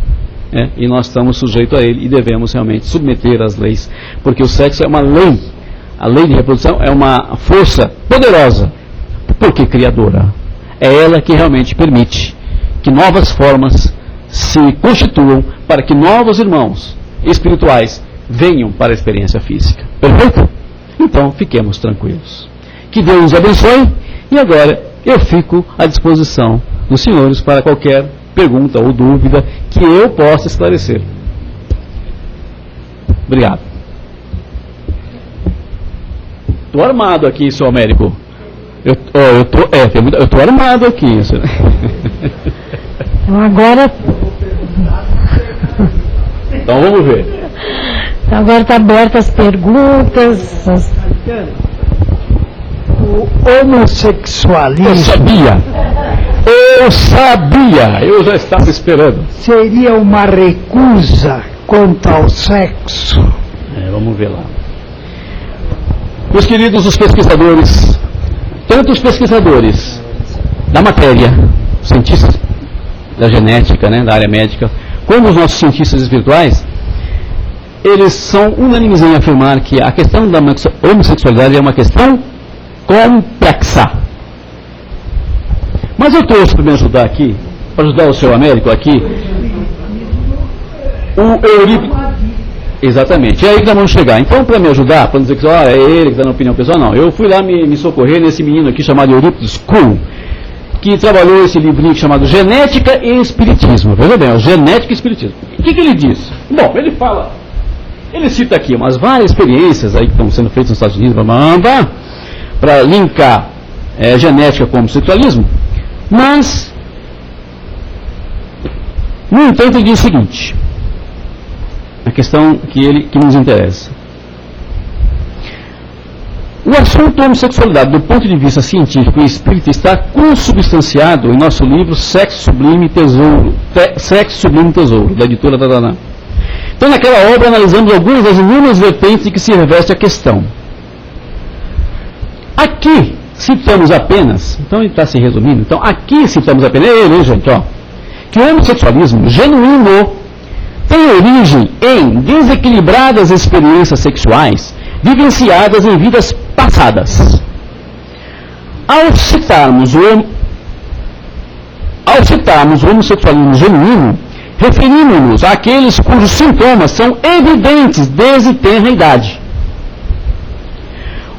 e nós estamos sujeitos a ele e devemos realmente submeter às leis, porque o sexo é uma lei, a lei de reprodução é uma força poderosa, porque criadora, é ela que realmente permite que novas formas se constituam para que novos irmãos espirituais venham para a experiência física. Perfeito? Então, fiquemos tranquilos. Que Deus nos abençoe, e agora eu fico à disposição dos senhores para qualquer pergunta ou dúvida que eu possa esclarecer. Obrigado. Estou armado aqui, seu Américo. Eu estou armado aqui. Então agora... Então vamos ver. Então agora está aberta as perguntas. O homossexualismo... Eu sabia! Eu já estava esperando. Seria uma recusa quanto ao sexo? Vamos ver lá. Meus queridos, os pesquisadores, tanto os pesquisadores da matéria, cientistas da genética, da área médica, como os nossos cientistas espirituais, eles são unânimes em afirmar que a questão da homossexualidade é uma questão complexa. Mas eu trouxe para me ajudar aqui, para ajudar o seu Américo aqui, o Eurípides. Exatamente, é aí que nós vamos chegar. Então, para me ajudar, para não dizer que é ele que está na opinião pessoal, não. Eu fui lá me socorrer nesse menino aqui chamado Eurípides Kuhn, que trabalhou esse livrinho chamado Genética e Espiritismo. Veja bem, Genética e Espiritismo. O que ele diz? Bom, ele cita aqui umas várias experiências aí que estão sendo feitas nos Estados Unidos para linkar genética com homossexualismo, mas, no entanto, ele diz o seguinte, a questão que nos interessa. O assunto homossexualidade, do ponto de vista científico e espírita, está consubstanciado em nosso livro Sexo Sublime Tesouro, da editora Dadaná. Então, naquela obra, analisamos algumas das inúmeras vertentes em que se reveste a questão. Aqui, citamos apenas, então ele está se resumindo, então aqui citamos apenas, gente, que o homossexualismo genuíno tem origem em desequilibradas experiências sexuais vivenciadas em vidas passadas. Ao citarmos o homossexualismo genuíno, referimos-nos àqueles cujos sintomas são evidentes desde tenra idade.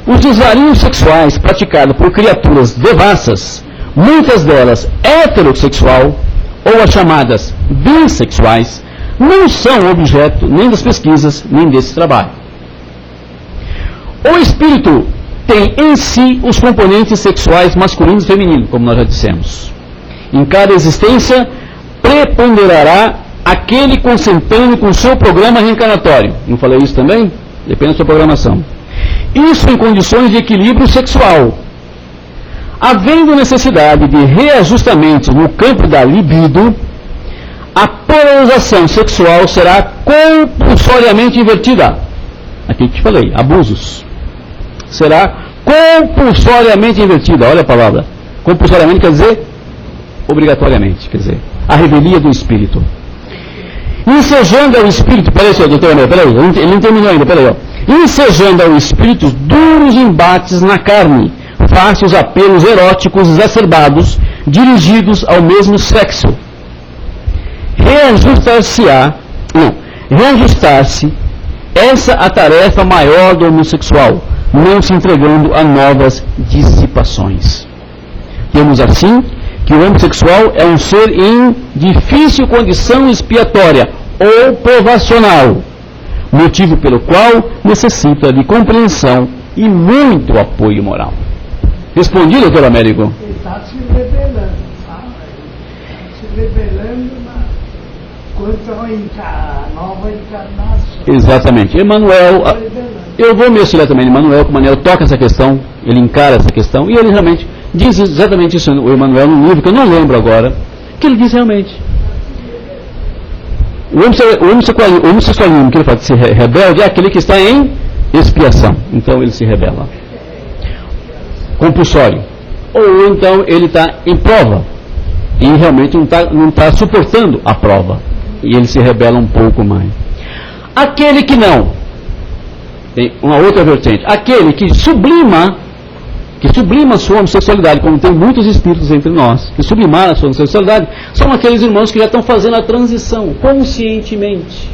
Os desvarios sexuais praticados por criaturas devassas, muitas delas heterossexual, ou as chamadas bissexuais, não são objeto nem das pesquisas, nem desse trabalho. O espírito tem em si os componentes sexuais masculinos e femininos, como nós já dissemos. Em cada existência, preponderará aquele consentâneo com o seu programa reencarnatório. Não falei isso também? Depende da sua programação. Isso em condições de equilíbrio sexual. Havendo necessidade de reajustamentos no campo da libido, a polarização sexual será compulsoriamente invertida. Aqui que te falei, abusos. Será compulsoriamente invertida, olha a palavra. Compulsoriamente quer dizer obrigatoriamente, quer dizer, a revelia do espírito. Ensejando ao espírito, peraí, doutor, ele não terminou ainda, peraí, ensejando ao espírito duros embates na carne, fáceis apelos eróticos exacerbados, dirigidos ao mesmo sexo. Reajustar-se, essa a tarefa maior do homossexual, não se entregando a novas dissipações. Temos assim que o homossexual é um ser em difícil condição expiatória ou provacional, motivo pelo qual necessita de compreensão e muito apoio moral. Respondi, doutor Américo? Ele está se rebelando, se rebelando quanto à nova encarnação. Exatamente. Emmanuel, eu vou me auxiliar também, Emmanuel, que o Emmanuel toca essa questão, ele encara essa questão, e ele realmente diz exatamente isso, o Emmanuel, num livro que eu não lembro agora, que ele diz realmente. Ele está se rebelando quanto à nova encarnação. Exatamente. Emmanuel toca essa questão, ele encara essa questão, e ele realmente diz exatamente isso, o Emmanuel, num livro que eu não lembro agora, que ele diz realmente. Exatamente isso, o Emmanuel, num livro que eu não lembro agora, O homossexualismo que ele fala de ser rebelde é aquele que está em expiação. Então ele se rebela. Compulsório. Ou então ele está em prova e realmente não está suportando a prova. E ele se rebela um pouco mais. Aquele que não, tem uma outra vertente. Aquele que sublima a sua homossexualidade, como tem muitos espíritos entre nós, que sublimaram a sua homossexualidade, são aqueles irmãos que já estão fazendo a transição, conscientemente.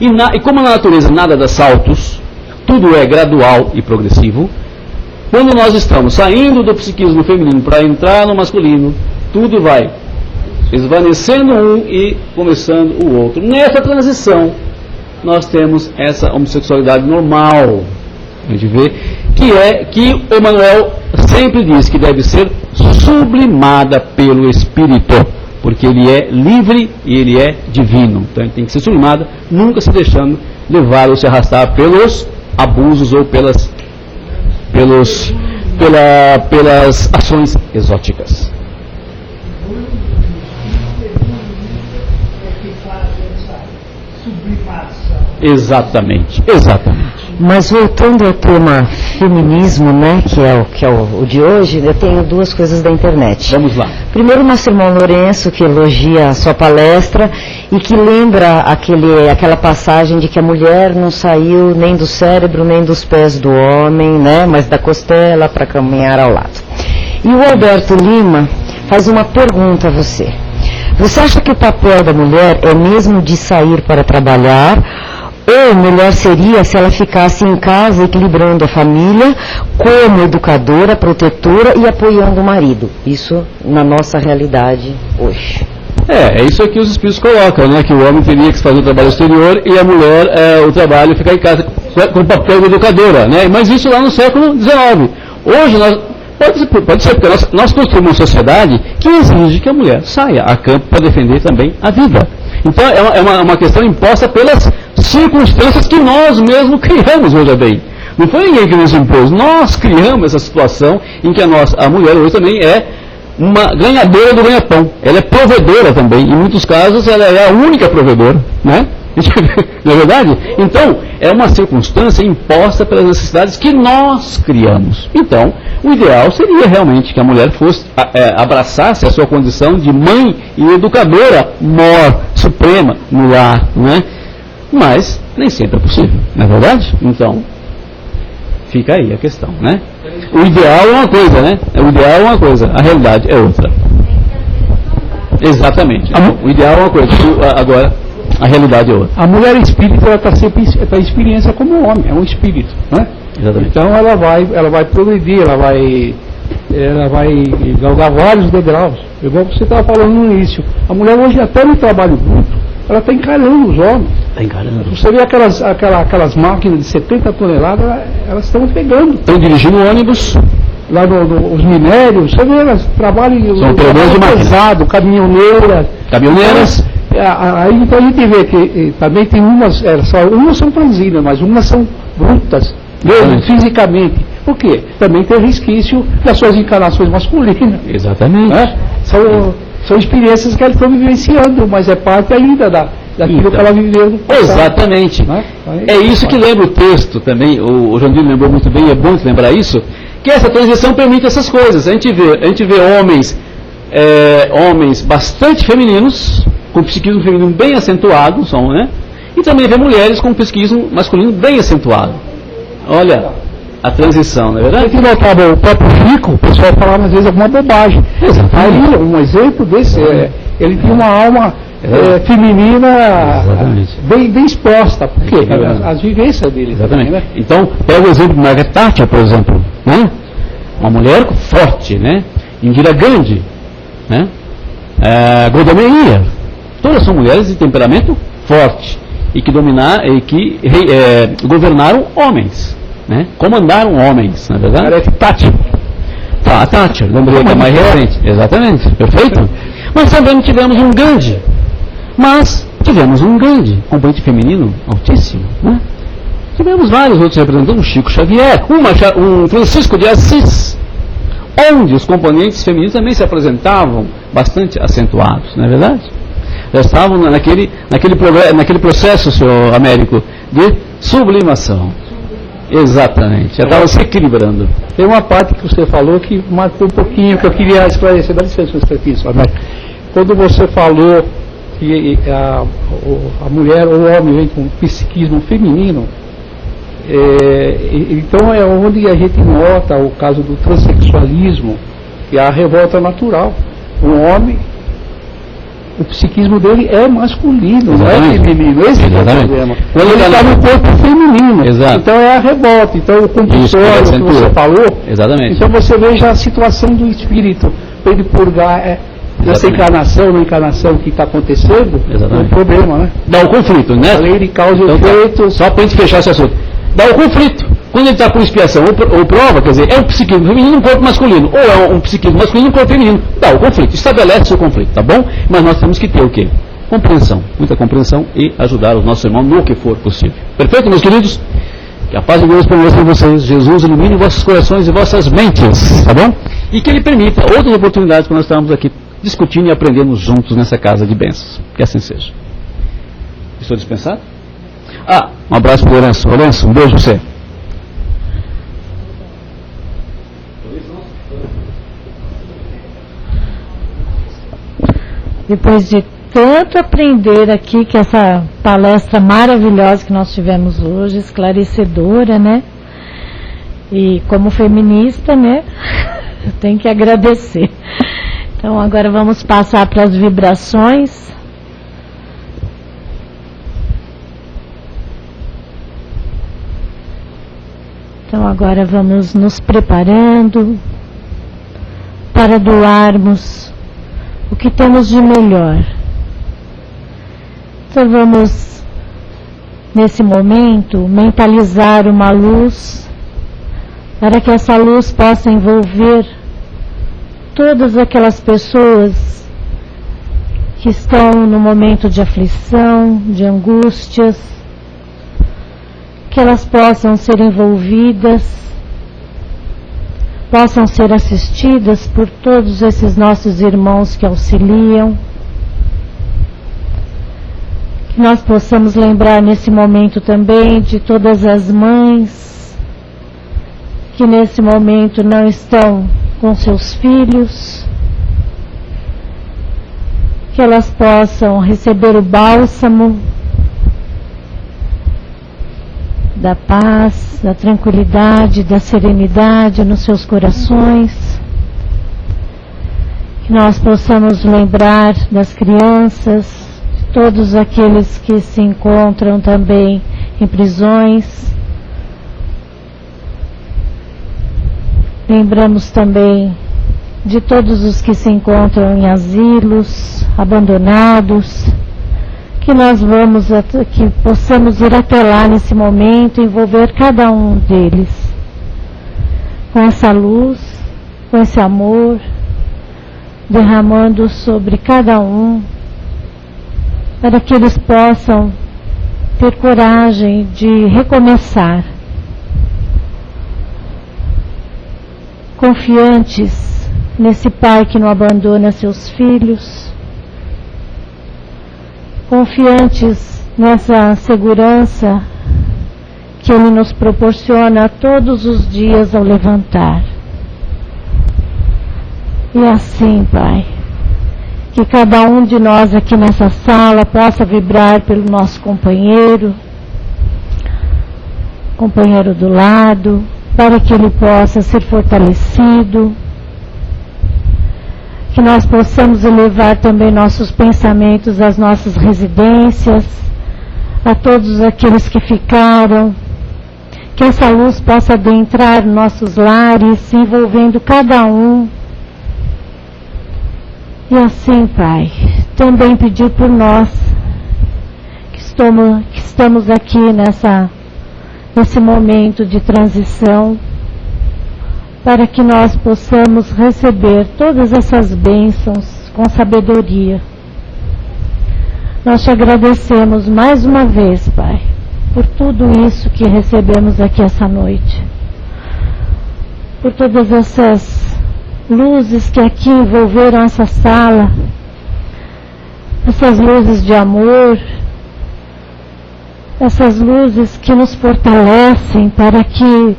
E como na natureza nada dá saltos, tudo é gradual e progressivo, quando nós estamos saindo do psiquismo feminino para entrar no masculino, tudo vai esvanecendo um e começando o outro. Nessa transição, nós temos essa homossexualidade normal. A gente vê que Emmanuel sempre diz que deve ser sublimada pelo Espírito, porque ele é livre e ele é divino. Então ele tem que ser sublimada, nunca se deixando levar ou se arrastar pelos abusos ou pelas ações exóticas. Exatamente. Mas voltando ao tema feminismo, né, que é o de hoje, eu tenho duas coisas da internet. Vamos lá. Primeiro, o nosso irmão Lourenço, que elogia a sua palestra e que lembra aquela passagem de que a mulher não saiu nem do cérebro nem dos pés do homem, né, mas da costela para caminhar ao lado. E o Alberto Lima faz uma pergunta a você. Você acha que o papel da mulher é mesmo de sair para trabalhar? Ou melhor seria se ela ficasse em casa equilibrando a família como educadora, protetora e apoiando o marido? Isso na nossa realidade hoje. É isso que os espíritos colocam, né? Que o homem teria que fazer o trabalho exterior e a mulher, o trabalho, ficar em casa com o papel de educadora, né? Mas isso lá no século XIX. Hoje pode ser porque nós construímos uma sociedade que exige que a mulher saia a campo para defender também a vida. Então é uma questão imposta pelas circunstâncias que nós mesmos criamos, veja bem. Não foi ninguém que nos impôs, nós criamos essa situação em que a mulher hoje também é uma ganhadora do ganha-pão. Ela é provedora também, em muitos casos ela é a única provedora, né? Não é verdade? Então, é uma circunstância imposta pelas necessidades que nós criamos. Então, o ideal seria realmente que a mulher abraçasse a sua condição de mãe e educadora mor, suprema, no lar, não é? Mas nem sempre é possível, não é verdade? Então, fica aí a questão, né? O ideal é uma coisa, né? O ideal é uma coisa, a realidade é outra. Exatamente. O ideal é uma coisa, agora a realidade é outra. A mulher espírita, ela está sempre em experiência como um homem, é um espírito, né? Exatamente. Então ela vai progredir, ela vai galgar vários degraus. Igual você estava falando no início. A mulher hoje, até no trabalho bruto, ela está encarando os homens. Está encarando. Você vê aquelas máquinas de 70 toneladas, elas estão pegando. Estão dirigindo ônibus. Lá os minérios, você vê, elas trabalham são trabalho pesado, caminhoneiras. Aí então a gente vê que também tem umas são franzinas, mas umas são brutas, mesmo fisicamente. Por quê? Também tem resquício das suas encarnações masculinas. Exatamente. Né? São experiências que elas estão vivenciando, mas é parte ainda daquilo que ela viveu no passado. Exatamente. Né? É isso que lembra o texto também, o Jandino lembrou muito bem, é bom lembrar isso, que essa transição permite essas coisas. A gente vê homens bastante femininos, com psiquismo feminino bem acentuado, né? E também vê mulheres com psiquismo masculino bem acentuado. Olha a transição, não é verdade? Tem que notar, o próprio Chico, o pessoal falava às vezes alguma bobagem. Aí, um exemplo desse, ele tinha uma alma feminina bem exposta. Por quê? As vivências dele. Exatamente. Também, né? Então, pega o exemplo de Margaret Thatcher, por exemplo, né? Uma mulher forte, né? Indira Gandhi, né? Golda Meir. Todas são mulheres de temperamento forte e que governaram homens, né? Comandaram homens, na verdade. Margaret Thatcher. A Thatcher, lembrei que é mais recente. Exatamente, perfeito. Mas também tivemos um Gandhi. Componente feminino altíssimo, né? Tivemos vários outros representantes, um Chico Xavier, um Francisco de Assis, onde os componentes femininos também se apresentavam bastante acentuados, não é verdade? Já estavam naquele processo, senhor Américo, de sublimação. Exatamente, já estavam se equilibrando. Tem uma parte que você falou que marcou um pouquinho, que eu queria esclarecer. Dá licença, Américo. Quando você falou que a mulher ou o homem vem com psiquismo feminino, então é onde a gente nota o caso do transexualismo, que é a revolta natural. O homem, o psiquismo dele é masculino, não é feminino. Esse é o problema. Ele está no corpo feminino. Exato. Então é a revolta. Então o compulsório que você falou. Exatamente. Então você veja a situação do espírito para ele purgar essa encarnação, na encarnação que está acontecendo. Exatamente. É um problema, né? Dá o conflito, né? A lei de causa e então, efeito. Só para a gente fechar esse assunto. Dá o conflito. Quando ele está por expiação ou prova, quer dizer, é um psiquismo feminino no corpo masculino, ou é um psiquismo masculino no corpo feminino. Dá o conflito, estabelece o conflito, tá bom? Mas nós temos que ter o quê? Compreensão, muita compreensão e ajudar os nossos irmãos no que for possível. Perfeito, meus queridos? Que a paz de Deus permaneça com vocês. Jesus ilumine vossos corações e vossas mentes, tá bom? E que Ele permita outras oportunidades para nós estarmos aqui discutindo e aprendendo juntos nessa casa de bênçãos. Que assim seja. Estou dispensado? Um abraço para o Lourenço. Lourenço, um beijo para você. Depois de tanto aprender aqui, que essa palestra maravilhosa que nós tivemos hoje, esclarecedora, né? E como feminista, né? Eu tenho que agradecer. Então agora vamos passar para as vibrações. Então agora vamos nos preparando para doarmos o que temos de melhor. Então vamos, nesse momento, mentalizar uma luz, para que essa luz possa envolver todas aquelas pessoas que estão no momento de aflição, de angústias, que elas possam ser envolvidas, possam ser assistidas por todos esses nossos irmãos que auxiliam, que nós possamos lembrar nesse momento também de todas as mães que nesse momento não estão com seus filhos, que elas possam receber o bálsamo da paz, da tranquilidade, da serenidade nos seus corações, que nós possamos lembrar das crianças, de todos aqueles que se encontram também em prisões. Lembramos também de todos os que se encontram em asilos, abandonados, que nós que possamos ir até lá nesse momento, envolver cada um deles com essa luz, com esse amor, derramando sobre cada um, para que eles possam ter coragem de recomeçar, confiantes nesse Pai que não abandona seus filhos, confiantes nessa segurança que Ele nos proporciona todos os dias ao levantar. E assim, Pai, que cada um de nós aqui nessa sala possa vibrar pelo nosso companheiro do lado, para que ele possa ser fortalecido, que nós possamos elevar também nossos pensamentos às nossas residências, a todos aqueles que ficaram, que essa luz possa adentrar nossos lares, envolvendo cada um. E assim, Pai, também pedir por nós, que estamos aqui nesse momento de transição, para que nós possamos receber todas essas bênçãos com sabedoria. Nós te agradecemos mais uma vez, Pai, por tudo isso que recebemos aqui essa noite, por todas essas luzes que aqui envolveram essa sala, essas luzes de amor, essas luzes que nos fortalecem para que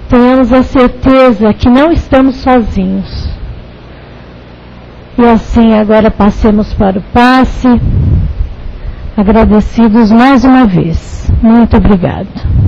tenhamos a certeza que não estamos sozinhos. E assim agora passemos para o passe, agradecidos mais uma vez. Muito obrigado.